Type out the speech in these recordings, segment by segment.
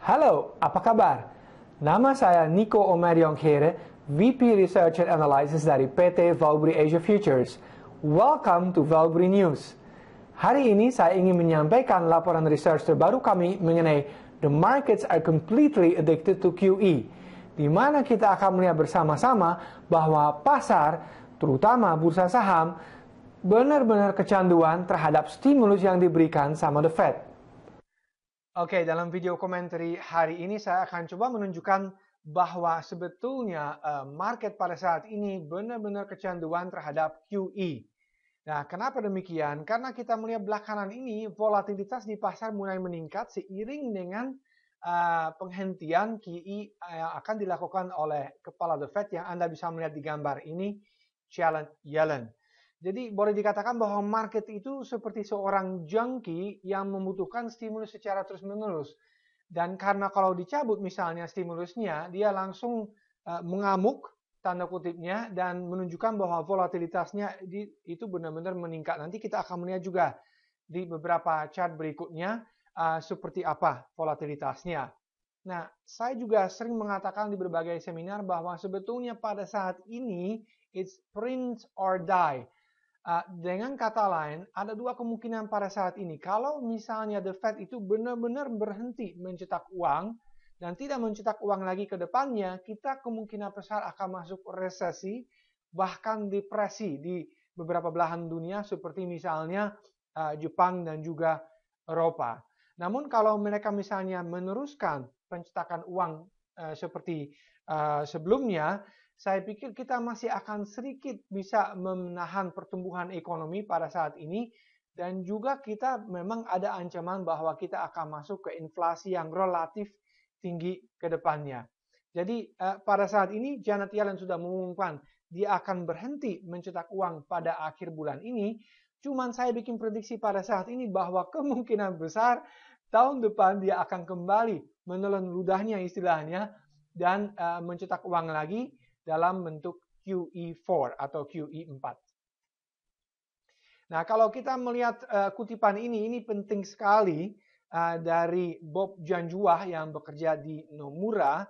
Halo, apa kabar? Nama saya Nico Omariongkere, VP Research and Analysis dari PT Valbury Asia Futures. Welcome to Valbury News. Hari ini saya ingin menyampaikan laporan research terbaru kami mengenai The Markets are Completely Addicted to QE, di mana kita akan melihat bersama-sama bahwa pasar, terutama bursa saham, benar-benar kecanduan terhadap stimulus yang diberikan sama The Fed. Oke, dalam video komentar hari ini saya akan coba menunjukkan bahwa sebetulnya market pada saat ini benar-benar kecanduan terhadap QE. Nah, kenapa demikian? Karena kita melihat belakangan ini volatilitas di pasar mulai meningkat seiring dengan penghentian QE yang akan dilakukan oleh kepala The Fed yang Anda bisa melihat di gambar ini, Janet Yellen. Jadi boleh dikatakan bahwa market itu seperti seorang junkie yang membutuhkan stimulus secara terus-menerus. Dan karena kalau dicabut misalnya stimulusnya, dia langsung mengamuk, tanda kutipnya, dan menunjukkan bahwa volatilitasnya itu benar-benar meningkat. Nanti kita akan melihat juga di beberapa chart berikutnya seperti apa volatilitasnya. Nah, saya juga sering mengatakan di berbagai seminar bahwa sebetulnya pada saat ini, it's print or die. Dengan kata lain, ada dua kemungkinan pada saat ini. Kalau misalnya The Fed itu benar-benar berhenti mencetak uang dan tidak mencetak uang lagi ke depannya, kita kemungkinan besar akan masuk resesi, bahkan depresi di beberapa belahan dunia seperti misalnya Jepang dan juga Eropa. Namun kalau mereka misalnya meneruskan pencetakan uang seperti sebelumnya, saya pikir kita masih akan sedikit bisa menahan pertumbuhan ekonomi pada saat ini, dan juga kita memang ada ancaman bahwa kita akan masuk ke inflasi yang relatif tinggi ke depannya. Jadi pada saat ini Janet Yellen sudah mengumumkan dia akan berhenti mencetak uang pada akhir bulan ini. Cuman saya bikin prediksi pada saat ini bahwa kemungkinan besar tahun depan dia akan kembali menelan ludahnya istilahnya dan mencetak uang lagi dalam bentuk QE4 atau QE4. Nah, kalau kita melihat kutipan ini penting sekali dari Bob Janjua yang bekerja di Nomura.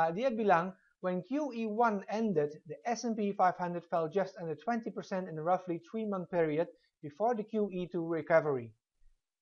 Dia bilang, when QE1 ended, the S&P 500 fell just under 20% in a roughly 3-month period before the QE2 recovery.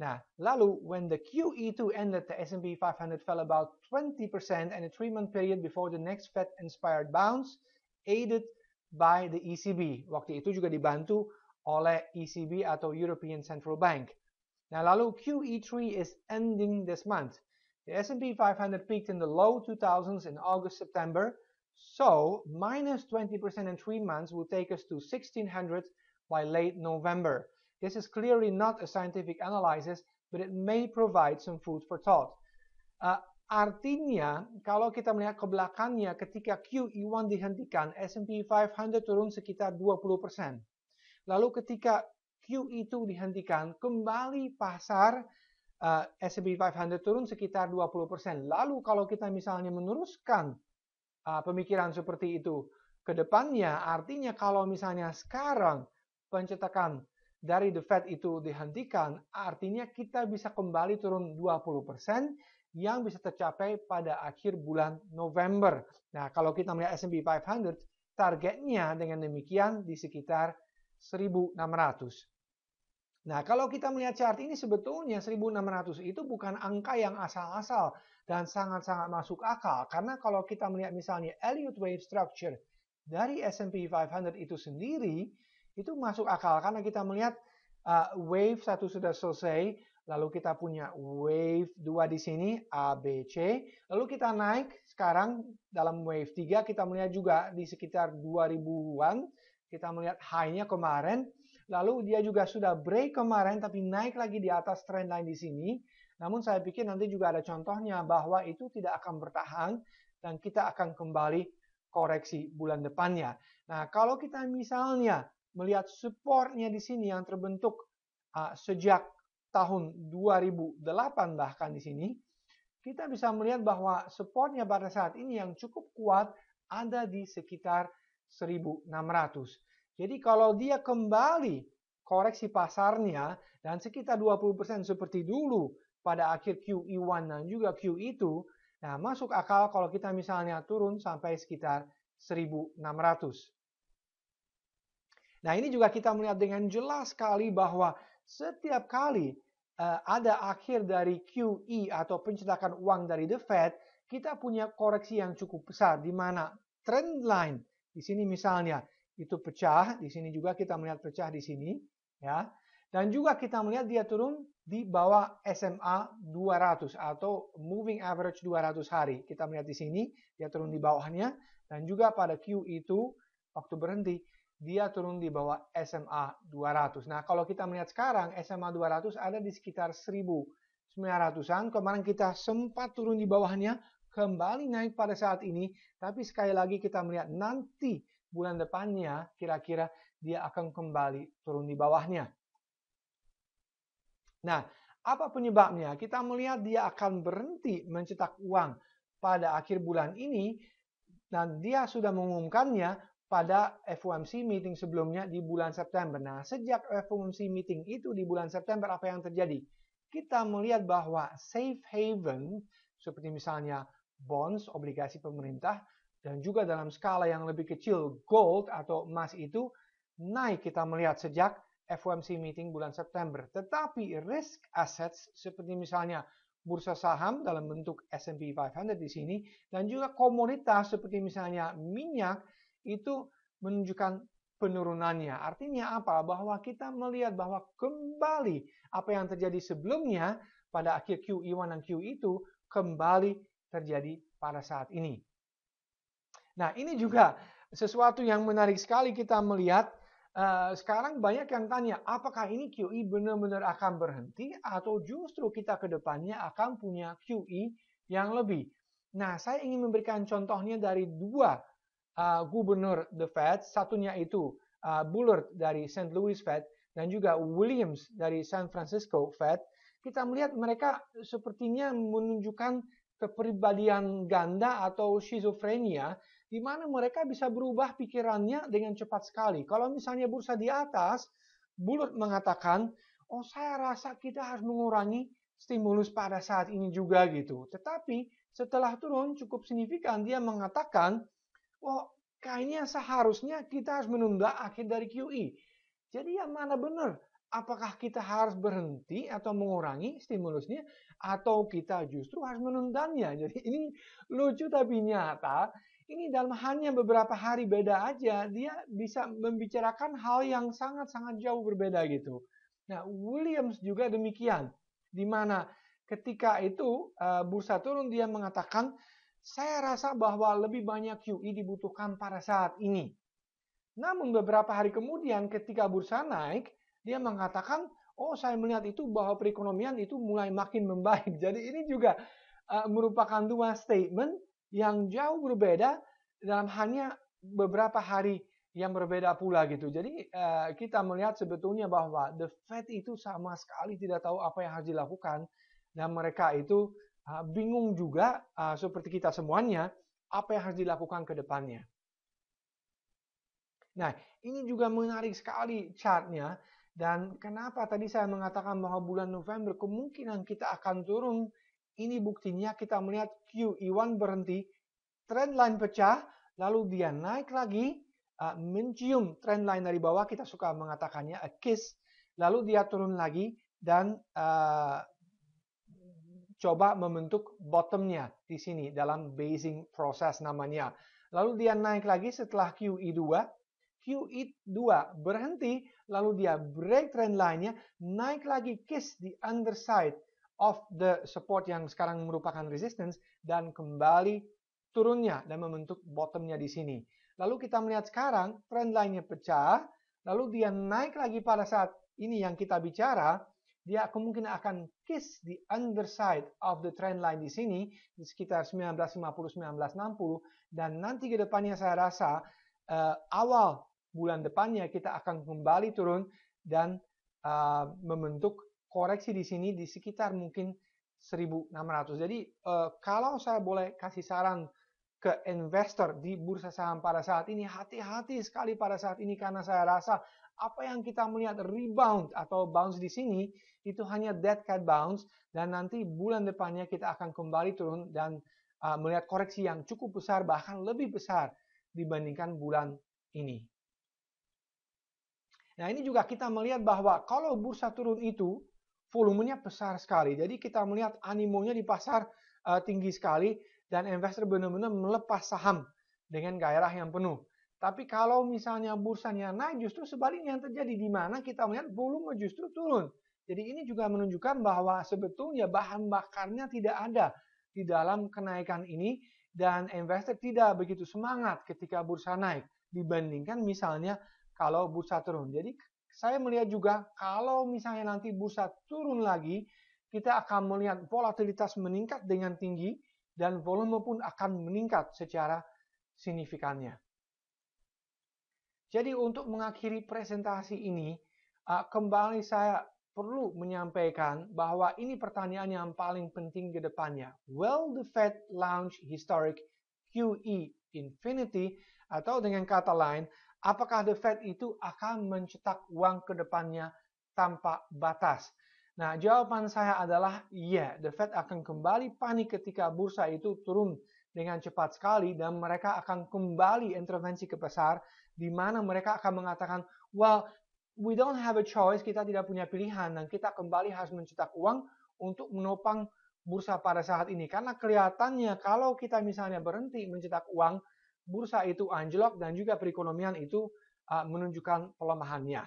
Nah, lalu when the QE2 ended, the S&P 500 fell about 20% in a 3-month period before the next Fed-inspired bounce, aided by the ECB. Waktu itu juga dibantu oleh ECB atau European Central Bank. Nah, lalu QE3 is ending this month. The S&P 500 peaked in the low 2000s in August, September, so minus 20% in 3 months will take us to 1600 by late November. This is clearly not a scientific analysis, but it may provide some food for thought. Artinya, kalau kita melihat ke belakangnya, ketika QE1 dihentikan, S&P 500 turun sekitar 20%. Lalu ketika QE2 dihentikan, kembali pasar S&P 500 turun sekitar 20%. Lalu kalau kita misalnya meneruskan pemikiran seperti itu ke depannya, artinya kalau misalnya sekarang pencetakan dari The Fed itu dihentikan, artinya kita bisa kembali turun 20% yang bisa tercapai pada akhir bulan November. Nah, kalau kita melihat S&P 500, targetnya dengan demikian di sekitar 1.600. Nah, kalau kita melihat chart ini sebetulnya 1.600 itu bukan angka yang asal-asal dan sangat-sangat masuk akal. Karena kalau kita melihat misalnya Elliott Wave Structure dari S&P 500 itu sendiri, itu masuk akal karena kita melihat wave 1 sudah selesai, lalu kita punya wave 2 di sini A, B, C, lalu kita naik sekarang dalam wave 3 kita melihat juga di sekitar 2000-an, kita melihat high-nya kemarin, lalu dia juga sudah break kemarin tapi naik lagi di atas trendline di sini. Namun saya pikir nanti juga ada contohnya bahwa itu tidak akan bertahan dan kita akan kembali koreksi bulan depannya. Nah, kalau kita misalnya melihat supportnya di sini yang terbentuk sejak tahun 2008 bahkan di sini, kita bisa melihat bahwa supportnya pada saat ini yang cukup kuat ada di sekitar 1.600. Jadi kalau dia kembali koreksi pasarnya dan sekitar 20% seperti dulu pada akhir QE1 dan juga QE2, nah masuk akal kalau kita misalnya turun sampai sekitar 1.600. Nah, ini juga kita melihat dengan jelas sekali bahwa setiap kali ada akhir dari QE atau pencetakan uang dari The Fed, kita punya koreksi yang cukup besar di mana trend line di sini misalnya itu pecah, di sini juga kita melihat pecah di sini, ya. Dan juga kita melihat dia turun di bawah SMA 200 atau moving average 200 hari. Kita melihat di sini dia turun di bawahnya dan juga pada QE2 waktu berhenti dia turun di bawah SMA 200. Nah, kalau kita melihat sekarang SMA 200 ada di sekitar 1.900-an. Kemarin kita sempat turun di bawahnya, kembali naik pada saat ini, tapi sekali lagi kita melihat nanti bulan depannya kira-kira dia akan kembali turun di bawahnya. Nah, apa penyebabnya? Kita melihat dia akan berhenti mencetak uang pada akhir bulan ini dan dia sudah mengumumkannya pada FOMC meeting sebelumnya di bulan September. Nah, sejak FOMC meeting itu di bulan September, apa yang terjadi? Kita melihat bahwa safe haven, seperti misalnya bonds, obligasi pemerintah, dan juga dalam skala yang lebih kecil, gold atau emas itu naik kita melihat sejak FOMC meeting bulan September. Tetapi risk assets, seperti misalnya bursa saham dalam bentuk S&P 500 di sini, dan juga komoditas seperti misalnya minyak, itu menunjukkan penurunannya. Artinya apa? Bahwa kita melihat bahwa kembali apa yang terjadi sebelumnya pada akhir QE1 dan QE2 kembali terjadi pada saat ini. Nah, ini juga sesuatu yang menarik sekali kita melihat. Sekarang banyak yang tanya, apakah ini QE benar-benar akan berhenti atau justru kita ke depannya akan punya QE yang lebih. Nah, saya ingin memberikan contohnya dari dua gubernur The Fed, satunya itu Bullard dari St. Louis Fed dan juga Williams dari San Francisco Fed. Kita melihat mereka sepertinya menunjukkan kepribadian ganda atau schizofrenia, di mana mereka bisa berubah pikirannya dengan cepat sekali. Kalau misalnya bursa di atas, Bullard mengatakan, oh saya rasa kita harus mengurangi stimulus pada saat ini juga gitu. Tetapi setelah turun cukup signifikan, dia mengatakan, oh, kayaknya seharusnya kita harus menunda akhir dari QE. Jadi yang mana benar? Apakah kita harus berhenti atau mengurangi stimulusnya atau kita justru harus menundanya? Jadi ini lucu tapi nyata. Ini dalam hanya beberapa hari beda aja, dia bisa membicarakan hal yang sangat-sangat jauh berbeda gitu. Nah, Williams juga demikian. Di mana ketika itu bursa turun, dia mengatakan, saya rasa bahwa lebih banyak QE dibutuhkan pada saat ini. Namun beberapa hari kemudian ketika bursa naik, dia mengatakan, oh saya melihat itu bahwa perekonomian itu mulai makin membaik. Jadi ini juga merupakan dua statement yang jauh berbeda dalam hanya beberapa hari yang berbeda pula gitu. Jadi kita melihat sebetulnya bahwa The Fed itu sama sekali tidak tahu apa yang harus dilakukan. Dan mereka itu bingung juga seperti kita semuanya apa yang harus dilakukan ke depannya. Nah, ini juga menarik sekali chartnya dan kenapa tadi saya mengatakan bahwa bulan November kemungkinan kita akan turun. Ini buktinya kita melihat QE1 berhenti, trendline pecah, lalu dia naik lagi, mencium trendline dari bawah, kita suka mengatakannya a kiss, lalu dia turun lagi dan coba membentuk bottomnya di sini dalam basing process namanya. Lalu dia naik lagi setelah QE2. QE2 berhenti, lalu dia break trend line-nya, naik lagi kiss di underside of the support yang sekarang merupakan resistance dan kembali turunnya dan membentuk bottomnya di sini. Lalu kita melihat sekarang trend line-nya pecah, lalu dia naik lagi pada saat ini yang kita bicara, dia kemungkinan akan kiss di underside of the trend line di sini di sekitar 1950-1960 dan nanti ke depannya saya rasa awal bulan depannya kita akan kembali turun dan membentuk koreksi di sini di sekitar mungkin 1.600. Jadi kalau saya boleh kasih saran ke investor di bursa saham pada saat ini, hati-hati sekali pada saat ini karena saya rasa apa yang kita melihat rebound atau bounce di sini itu hanya dead cat bounce, dan nanti bulan depannya kita akan kembali turun dan melihat koreksi yang cukup besar, bahkan lebih besar dibandingkan bulan ini. Nah, ini juga kita melihat bahwa kalau bursa turun itu volumenya besar sekali. Jadi kita melihat animonya di pasar tinggi sekali dan investor benar-benar melepas saham dengan gairah yang penuh. Tapi kalau misalnya bursanya naik, justru sebaliknya yang terjadi, di mana kita melihat volume justru turun. Jadi ini juga menunjukkan bahwa sebetulnya bahan bakarnya tidak ada di dalam kenaikan ini dan investor tidak begitu semangat ketika bursa naik dibandingkan misalnya kalau bursa turun. Jadi saya melihat juga kalau misalnya nanti bursa turun lagi, kita akan melihat volatilitas meningkat dengan tinggi dan volume pun akan meningkat secara signifikannya. Jadi untuk mengakhiri presentasi ini, kembali saya perlu menyampaikan bahwa ini pertanyaan yang paling penting ke depannya. Will the Fed launch historic QE infinity? Atau dengan kata lain, apakah the Fed itu akan mencetak uang ke depannya tanpa batas? Nah, jawaban saya adalah iya, the Fed akan kembali panik ketika bursa itu turun dengan cepat sekali dan mereka akan kembali intervensi ke pasar di mana mereka akan mengatakan, well, we don't have a choice, kita tidak punya pilihan dan kita kembali harus mencetak uang untuk menopang bursa pada saat ini. Karena kelihatannya kalau kita misalnya berhenti mencetak uang, bursa itu anjlok dan juga perekonomian itu menunjukkan pelemahannya.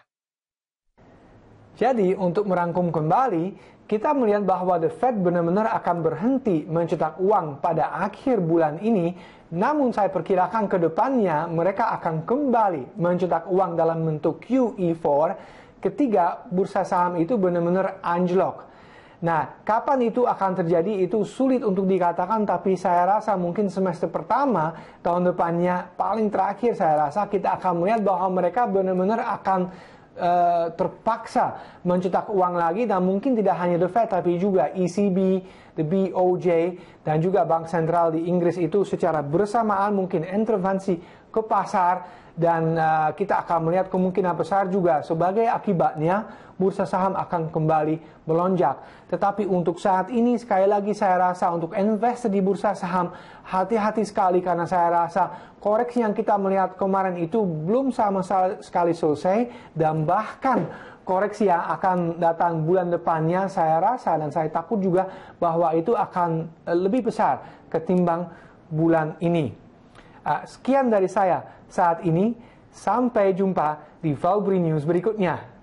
Jadi untuk merangkum kembali, kita melihat bahwa the Fed benar-benar akan berhenti mencetak uang pada akhir bulan ini, namun saya perkirakan ke depannya mereka akan kembali mencetak uang dalam bentuk QE4 ketika bursa saham itu benar-benar anjlok. Nah, kapan itu akan terjadi itu sulit untuk dikatakan, tapi saya rasa mungkin semester pertama tahun depannya, paling terakhir saya rasa kita akan melihat bahwa mereka benar-benar akan terpaksa mencetak uang lagi, dan mungkin tidak hanya the Fed tapi juga ECB, the BOJ dan juga Bank Sentral di Inggris itu secara bersamaan mungkin intervensi ke pasar, dan kita akan melihat kemungkinan besar juga sebagai akibatnya bursa saham akan kembali melonjak. Tetapi untuk saat ini sekali lagi saya rasa untuk investor di bursa saham hati-hati sekali karena saya rasa koreksi yang kita melihat kemarin itu belum sama sekali selesai, dan bahkan koreksi yang akan datang bulan depannya saya rasa dan saya takut juga bahwa itu akan lebih besar ketimbang bulan ini. Sekian dari saya saat ini, sampai jumpa di Valbree News berikutnya.